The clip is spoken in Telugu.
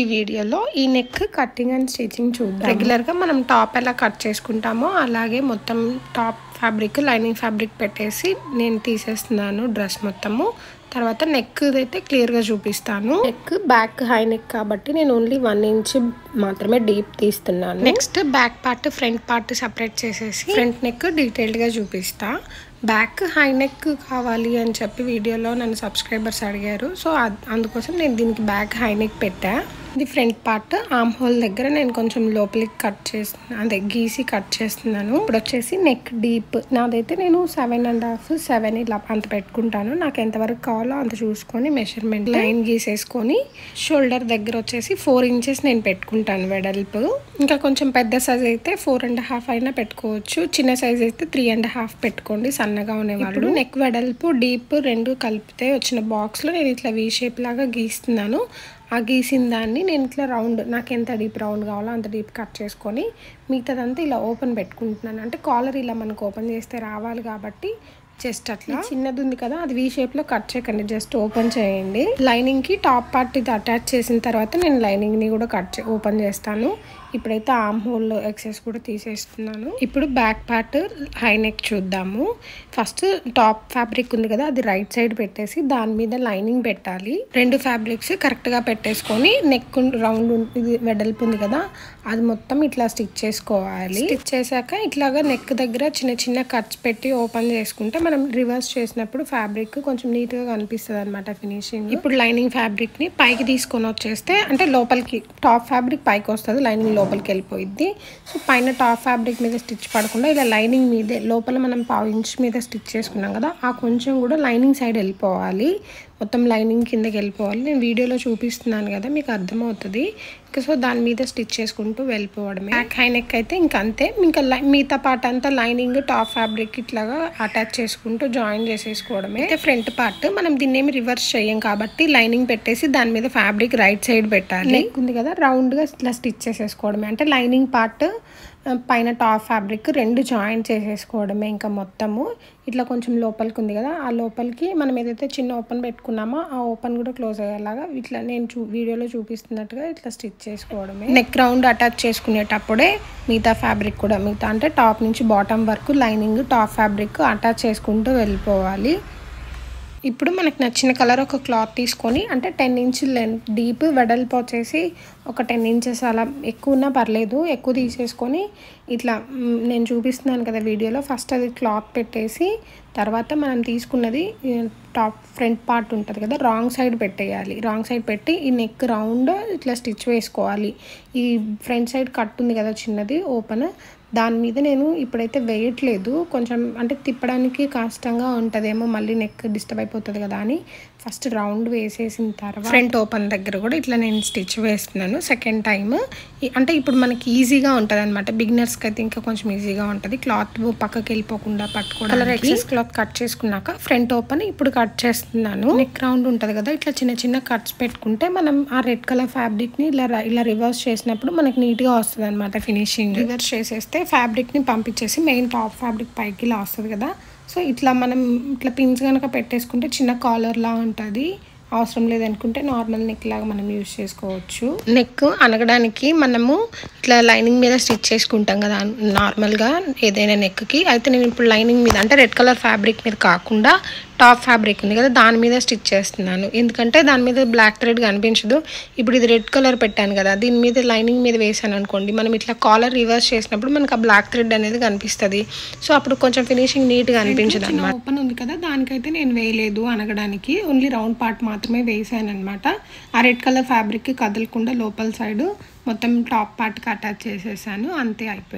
ఈ వీడియోలో ఈ నెక్ కటింగ్ అండ్ స్టిచ్చింగ్ చూద్దాం. రెగ్యులర్గా మనం టాప్ ఎలా కట్ చేసుకుంటామో అలాగే మొత్తం టాప్ ఫ్యాబ్రిక్ లైనింగ్ ఫ్యాబ్రిక్ పెట్టేసి నేను తీసేస్తున్నాను డ్రెస్ మొత్తము. తర్వాత నెక్ అయితే క్లియర్గా చూపిస్తాను. నెక్ బ్యాక్ హై నెక్ కాబట్టి నేను ఓన్లీ 1 ఇంచ్ మాత్రమే డీప్ తీస్తున్నాను. Next back part front part separate చేసేసి ఫ్రంట్ నెక్ డీటెయిల్డ్గా చూపిస్తా. బ్యాక్ హై నెక్ కావాలి అని చెప్పి వీడియోలో నన్ను సబ్స్క్రైబర్స్ అడిగారు. సో అందుకోసం నేను దీనికి బ్యాక్ హై నెక్ పెట్టా. ఇది ఫ్రంట్ పార్ట్ ఆర్మ్ హోల్ దగ్గర నేను కొంచెం లోపలికి కట్ చేస్తున్నాను, అదే గీసి కట్ చేస్తున్నాను. ఇప్పుడు వచ్చేసి నెక్ డీప్ నాదైతే నేను 7.5 7 ఇలా అంత పెట్టుకుంటాను. నాకు ఎంతవరకు కావాలో అంత చూసుకొని మెజర్మెంట్ లైన్ గీసేసుకొని షోల్డర్ దగ్గర వచ్చేసి 4 ఇంచెస్ నేను పెట్టుకుంటాను వెడల్పు. ఇంకా కొంచెం పెద్ద సైజ్ అయితే 4.5 అయినా పెట్టుకోవచ్చు. చిన్న సైజ్ అయితే 3.5 పెట్టుకోండి సన్నగా ఉండేవాళ్ళు. నెక్ వెడల్పు డీప్ రెండు కలిపితే వచ్చిన బాక్స్లో నేను ఇట్లా వీ షేప్ లాగా గీస్తున్నాను. ఆ గీసిన దాన్ని నేను ఇట్లా రౌండ్ నాకు ఎంత డీప్ రౌండ్ కావాలో అంత డీప్ కట్ చేసుకొని మిగతాదంతా ఇలా ఓపెన్ పెట్టుకుంటున్నాను. అంటే కాలర్ ఇలా మనకు ఓపెన్ చేస్తే రావాలి కాబట్టి జస్ట్ అట్లా. చిన్నది ఉంది కదా అది వీ షేప్లో కట్ చేయకండి, జస్ట్ ఓపెన్ చేయండి. లైనింగ్కి టాప్ పార్ట్ ఇది అటాచ్ చేసిన తర్వాత నేను లైనింగ్ని కూడా ఓపెన్ చేస్తాను. ఇప్పుడైతే ఆర్మ్ హోల్ ఎక్సెస్ కూడా తీసేస్తున్నాను. ఇప్పుడు బ్యాక్ పార్ట్ హై నెక్ చూద్దాము. ఫస్ట్ టాప్ ఫ్యాబ్రిక్ ఉంది కదా అది రైట్ సైడ్ పెట్టేసి దాని మీద లైనింగ్ పెట్టాలి. రెండు ఫ్యాబ్రిక్స్ కరెక్ట్గా పెట్టేసుకొని నెక్ రౌండ్ ఇది వెడల్పు ఉంది కదా అది మొత్తం ఇట్లా స్టిచ్ చేసుకోవాలి. స్టిచ్ చేశాక ఇట్లాగా నెక్ దగ్గర చిన్న చిన్న కట్స్ పెట్టి ఓపెన్ చేసుకుంటే మనం రివర్స్ చేసినప్పుడు ఫ్యాబ్రిక్ కొంచెం నీట్గా కనిపిస్తుంది అనమాట ఫినిషింగ్. ఇప్పుడు లైనింగ్ ఫ్యాబ్రిక్ని పైకి తీసుకొని వచ్చేస్తే అంటే లోపలికి టాప్ ఫ్యాబ్రిక్ పైకి వస్తుంది, లైనింగ్ లోపలికి వెళ్ళిపోయింది. సో పైన టాప్ ఫ్యాబ్రిక్ మీద స్టిచ్ పడకుండా ఇలా లైనింగ్ మీదే లోపల మనం 1/2 ఇంచ్ మీద స్టిచ్ చేసుకున్నాం కదా ఆ కొంచెం కూడా లైనింగ్ సైడ్ వెళ్ళిపోవాలి, మొత్తం లైనింగ్ కిందకి వెళ్ళిపోవాలి. నేను వీడియోలో చూపిస్తున్నాను కదా మీకు అర్థమవుతుంది. సో దాని మీద స్టిచ్ చేసుకుంటూ వెళ్ళిపోవడమే. బ్యాక్ హై నెక్ అయితే ఇంకా అంతే. ఇంకా మిగతా పార్ట్ అంతా లైనింగ్ టాప్ ఫ్యాబ్రిక్ ఇట్లాగా అటాచ్ చేసుకుంటూ జాయిన్ చేసేసుకోవడమే. అయితే ఫ్రంట్ పార్ట్ మనం దీన్ని ఏమి రివర్స్ చేయం కాబట్టి లైనింగ్ పెట్టేసి దాని మీద ఫ్యాబ్రిక్ రైట్ సైడ్ పెట్టాలి. నెక్ ఉంది కదా రౌండ్గా ఇట్లా స్టిచ్ చేసేసుకోవడమే. అంటే లైనింగ్ పార్ట్ పైన టాప్ ఫ్యాబ్రిక్ రెండు జాయిన్ చేసేసుకోవడమే. ఇంకా మొత్తము ఇట్లా కొంచెం లోపలికి ఉంది కదా ఆ లోపలికి మనం ఏదైతే చిన్న ఓపెన్ పెట్టుకున్నామో ఆ ఓపెన్ కూడా క్లోజ్ అయ్యేలాగా ఇట్లా నేను వీడియోలో చూపిస్తున్నట్టుగా ఇట్లా స్టిచ్ చేసుకోవడమే. నెక్ రౌండ్ అటాచ్ చేసుకునేటప్పుడే మిగతా ఫ్యాబ్రిక్ కూడా అంటే టాప్ నుంచి బాటమ్ వరకు లైనింగ్ టాప్ ఫ్యాబ్రిక్ అటాచ్ చేసుకుంటూ వెళ్ళిపోవాలి. ఇప్పుడు మనకు నచ్చిన కలర్ ఒక క్లాత్ తీసుకొని అంటే 10 ఇంచ్ లెంత్ డీప్ వెడల్పు వచ్చేసి ఒక 10 ఇంచెస్ అలా ఎక్కువ ఉన్నా పర్లేదు ఎక్కువ తీసేసుకొని ఇట్లా నేను చూపిస్తున్నాను కదా వీడియోలో ఫస్ట్ అది క్లాత్ పెట్టేసి తర్వాత మనం తీసుకున్నది టాప్ ఫ్రంట్ పార్ట్ ఉంటుంది కదా రాంగ్ సైడ్ పెట్టేయాలి. రాంగ్ సైడ్ పెట్టి ఈ నెక్ రౌండ్ ఇట్లా స్టిచ్ వేసుకోవాలి. ఈ ఫ్రంట్ సైడ్ కట్ ఉంది కదా చిన్నది ఓపెన్ దాని మీద నేను ఇప్పుడైతే వేయట్లేదు, కొంచెం అంటే తిప్పడానికి కష్టంగా ఉంటుందేమో మళ్ళీ నెక్ డిస్టర్బ్ అయిపోతుంది కదా అని ఫస్ట్ రౌండ్ వేసేసిన తర్వాత ఫ్రంట్ ఓపెన్ దగ్గర కూడా ఇట్లా నేను స్టిచ్ వేస్తున్నాను సెకండ్ టైం. అంటే ఇప్పుడు మనకి ఈజీగా ఉంటుంది అనమాట, బిగినర్స్కి అయితే ఇంకా కొంచెం ఈజీగా ఉంటుంది. క్లాత్ పక్కకి వెళ్ళిపోకుండా పట్టుకోవడం. కలర్ ఎక్సెస్ క్లాత్ కట్ చేసుకున్నాక ఫ్రంట్ ఓపెన్ ఇప్పుడు కట్ చేస్తున్నాను. నెక్ రౌండ్ ఉంటుంది కదా ఇట్లా చిన్న చిన్న కట్స్ పెట్టుకుంటే మనం ఆ రెడ్ కలర్ ఫ్యాబ్రిక్ని ఇలా రివర్స్ చేసినప్పుడు మనకి నీట్గా వస్తుంది అనమాట ఫినిషింగ్. రివర్స్ చేసేస్తే ఫ్యాబ్రిక్ని పంపించేసి మెయిన్ టాప్ ఫ్యాబ్రిక్ పైకి ఇలా వస్తుంది కదా. సో ఇట్లా మనం ఇట్లా పిన్స్ కనుక పెట్టేసుకుంటే చిన్న కాలర్లా ఉంటుంది. అవసరం లేదనుకుంటే నార్మల్ నెక్ లాగా మనం యూజ్ చేసుకోవచ్చు. నెక్ అనగడానికి మనము ఇట్లా లైనింగ్ మీద స్టిచ్ చేసుకుంటాం కదా నార్మల్గా ఏదైనా నెక్కి. అయితే నేను ఇప్పుడు లైనింగ్ మీద అంటే రెడ్ కలర్ ఫ్యాబ్రిక్ మీద కాకుండా టాప్ ఫ్యాబ్రిక్ ఉంది కదా దాని మీద స్టిచ్ చేస్తున్నాను. ఎందుకంటే దాని మీద బ్లాక్ థ్రెడ్ కనిపించదు. ఇప్పుడు ఇది రెడ్ కలర్ పెట్టాను కదా దీని మీద లైనింగ్ మీద వేసాను అనుకోండి మనం ఇట్లా కాలర్ రివర్స్ చేసినప్పుడు మనకు ఆ బ్లాక్ థ్రెడ్ అనేది కనిపిస్తుంది. సో అప్పుడు కొంచెం ఫినిషింగ్ నీట్గా అనిపించదు అనమాట. ఓపెన్ ఉంది కదా దానికైతే నేను వేయలేదు అనగడానికి, ఓన్లీ రౌండ్ పార్ట్ మాత్రమే వేసాను అనమాట. ఆ రెడ్ కలర్ ఫ్యాబ్రిక్కి కదలకుండా లోపల సైడ్ మొత్తం టాప్ పార్ట్కి అటాచ్ చేసేసాను, అంతే అయిపోయింది.